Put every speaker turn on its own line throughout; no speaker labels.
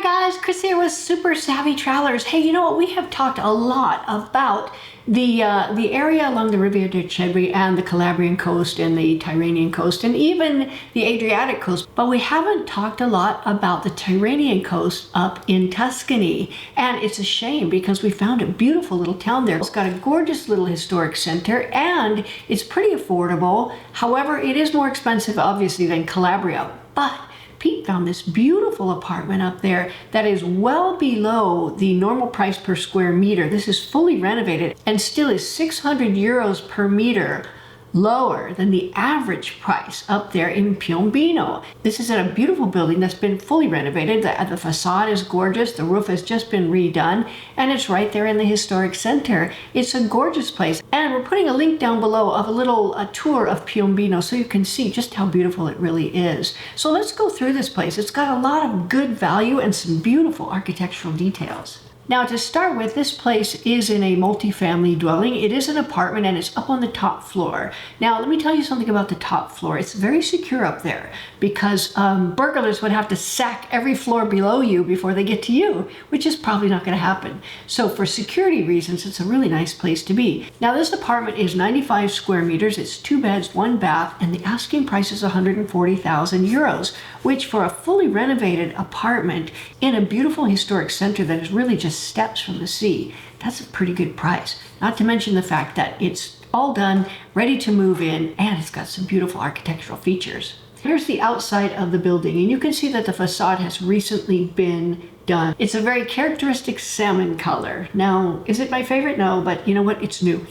Hi guys, Chris here with Super Savvy Travelers. Hey, you know what? We have talked a lot about the area along the Riviera di Chiavari and the Calabrian coast and the Tyrrhenian coast and even the Adriatic coast, but we haven't talked a lot about the Tyrrhenian coast up in Tuscany. And it's a shame because we found a beautiful little town there. It's got a gorgeous little historic center and it's pretty affordable. However, it is more expensive obviously than Calabria, but Pete found this beautiful apartment up there that is well below the normal price per square meter. This is fully renovated and still is 600 euros per meter lower than the average price up there in Piombino. This is in a beautiful building that's been fully renovated. The facade is gorgeous. The roof has just been redone and it's right there in the historic center. It's a gorgeous place. And we're putting a link down below of a tour of Piombino so you can see just how beautiful it really is. So let's go through this place. It's got a lot of good value and some beautiful architectural details. Now to start with, this place is in a multi-family dwelling. It is an apartment and it's up on the top floor. Now let me tell you something about the top floor. It's very secure up there because burglars would have to sack every floor below you before they get to you, which is probably not going to happen. So for security reasons, it's a really nice place to be. Now this apartment is 95 square meters. It's 2 beds, 1 bath, and the asking price is 140,000 euros, which for a fully renovated apartment in a beautiful historic center that is really just steps from the sea, that's a pretty good price. Not to mention the fact that it's all done, ready to move in, and it's got some beautiful architectural features. Here's the outside of the building, and you can see that the facade has recently been done. It's a very characteristic salmon color. Now, is it my favorite? No, but you know what? It's new.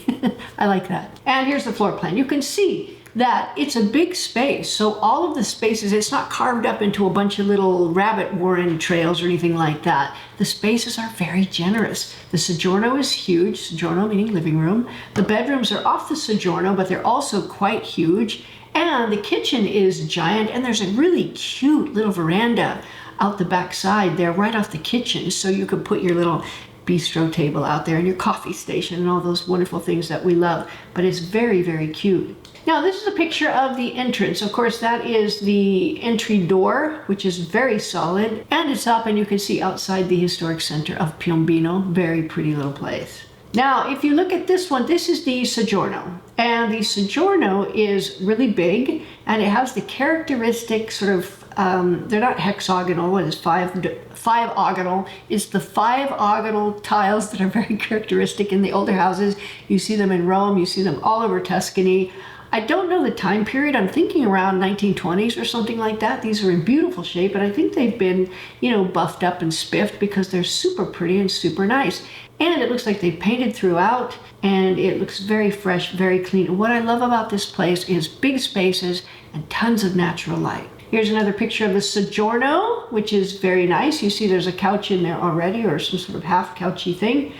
I like that. And here's the floor plan. You can see that it's a big space. So all of the spaces, it's not carved up into a bunch of little rabbit warren trails or anything like that. The spaces are very generous. The soggiorno is huge, soggiorno meaning living room. The bedrooms are off the soggiorno, but they're also quite huge. And the kitchen is giant, and there's a really cute little veranda out the back side there, right off the kitchen. So you could put your little bistro table out there and your coffee station and all those wonderful things that we love. But it's very, very cute. Now this is a picture of the entrance. Of course, that is the entry door, which is very solid, and it's up and you can see outside the historic center of Piombino. Very pretty little place. Now, if you look at this one, this is the soggiorno, and the soggiorno is really big and it has the characteristic sort of they're not hexagonal, what is five-ogonal. It's the five-ogonal tiles that are very characteristic in the older houses. You see them in Rome, you see them all over Tuscany. I don't know the time period. I'm thinking around 1920s or something like that. These are in beautiful shape, and I think they've been, buffed up and spiffed because they're super pretty and super nice. And it looks like they painted throughout, and it looks very fresh, very clean. And what I love about this place is big spaces and tons of natural light. Here's another picture of the soggiorno, which is very nice. You see there's a couch in there already, or some sort of half couchy thing.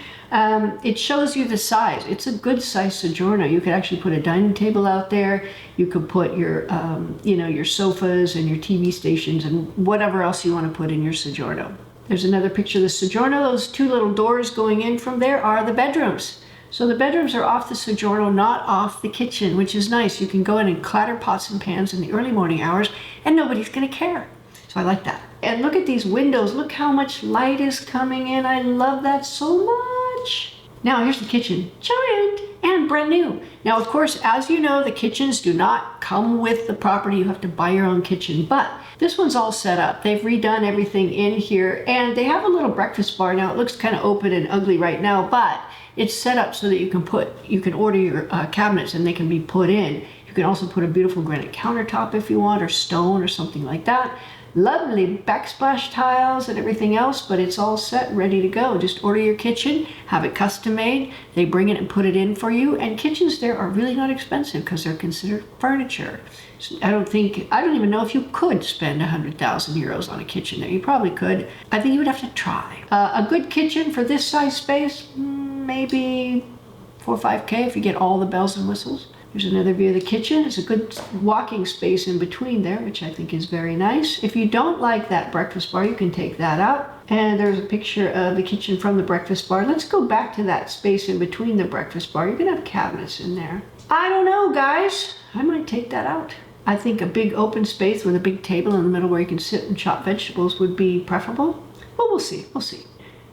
It shows you the size. It's a good size soggiorno. You could actually put a dining table out there. You could put your, your sofas and your TV stations and whatever else you want to put in your soggiorno. There's another picture of the soggiorno. Those two little doors going in from there are the bedrooms. So the bedrooms are off the soggiorno, not off the kitchen, which is nice. You can go in and clatter pots and pans in the early morning hours and nobody's going to care. So I like that. And look at these windows. Look how much light is coming in. I love that so much. Now here's the kitchen. Giant and brand new. Now, of course, as you know, the kitchens do not come with the property. You have to buy your own kitchen, but this one's all set up. They've redone everything in here, and they have a little breakfast bar. Now it looks kind of open and ugly right now, but it's set up so that you can order your cabinets and they can be put in. You can also put a beautiful granite countertop if you want, or stone or something like that. Lovely backsplash tiles and everything else, but it's all set, ready to go. Just order your kitchen, have it custom made. They bring it and put it in for you. And kitchens there are really not expensive because they're considered furniture. So I don't even know if you could spend 100,000 euros on a kitchen there. You probably could. I think you would have to try. A good kitchen for this size space, maybe 4 or 5K if you get all the bells and whistles. Here's another view of the kitchen. It's a good walking space in between there, which I think is very nice. If you don't like that breakfast bar, you can take that out. And there's a picture of the kitchen from the breakfast bar. Let's go back to that space in between the breakfast bar. You can have cabinets in there. I don't know, guys. I might take that out. I think a big open space with a big table in the middle where you can sit and chop vegetables would be preferable. but we'll see, we'll see.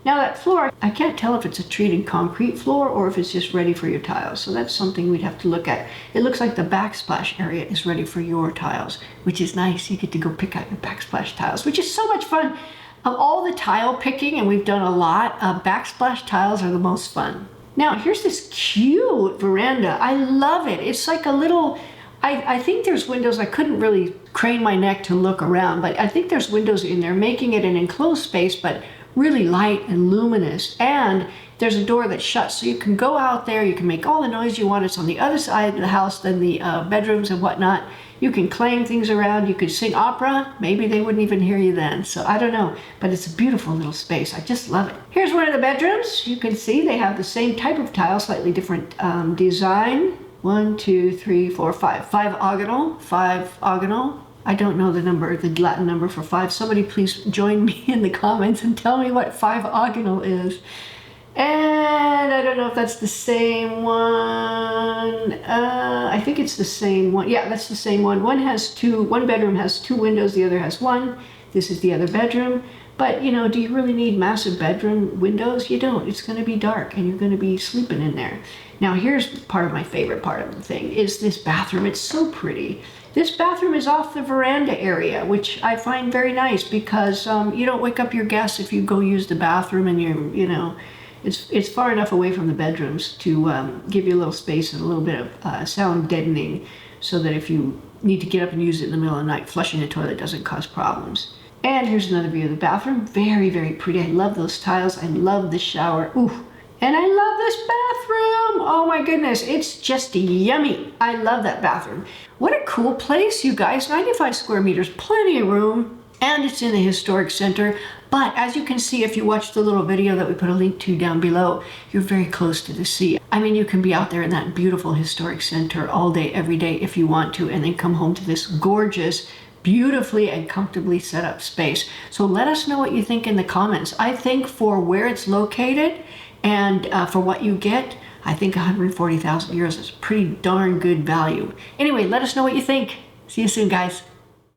Now that floor, I can't tell if it's a treated concrete floor or if it's just ready for your tiles. So that's something we'd have to look at. It looks like the backsplash area is ready for your tiles, which is nice. You get to go pick out your backsplash tiles, which is so much fun. Of all the tile picking, and we've done a lot, backsplash tiles are the most fun. Now here's this cute veranda. I love it. It's like a little, I think there's windows. I couldn't really crane my neck to look around, but I think there's windows in there making it an enclosed space, but really light and luminous. And there's a door that shuts, so you can go out there, you can make all the noise you want. It's on the other side of the house than the bedrooms and whatnot. You can clang things around, you could sing opera, maybe they wouldn't even hear you then. So I don't know, but it's a beautiful little space. I just love it. Here's one of the bedrooms. You can see they have the same type of tile, slightly different design. 1, 2, 3, 4, 5. 5 ogonal. I don't know the number, the Latin number for 5. Somebody please join me in the comments and tell me what 5 ogonal is. And I don't know if that's the same one. I think it's the same one. Yeah, that's the same one. One bedroom has 2 windows, the other has 1. This is the other bedroom. But you know, do you really need massive bedroom windows? You don't. It's going to be dark and you're going to be sleeping in there. Now here's part of my favorite part of the thing is this bathroom. It's so pretty. This bathroom is off the veranda area, which I find very nice because you don't wake up your guests if you go use the bathroom, and it's far enough away from the bedrooms to give you a little space and a little bit of sound deadening, so that if you need to get up and use it in the middle of the night, flushing the toilet doesn't cause problems. And here's another view of the bathroom. Very, very pretty. I love those tiles. I love the shower. Ooh. And I love this bathroom. Oh my goodness, it's just yummy. I love that bathroom. What a cool place, you guys. 95 square meters, plenty of room, and it's in the historic center. But as you can see, if you watch the little video that we put a link to down below, you're very close to the sea. I mean, you can be out there in that beautiful historic center all day, every day if you want to, and then come home to this gorgeous, beautifully and comfortably set up space. So let us know what you think in the comments. I think for where it's located and for what you get, I think 140,000 euros is pretty darn good value. Anyway, let us know what you think. See you soon, guys.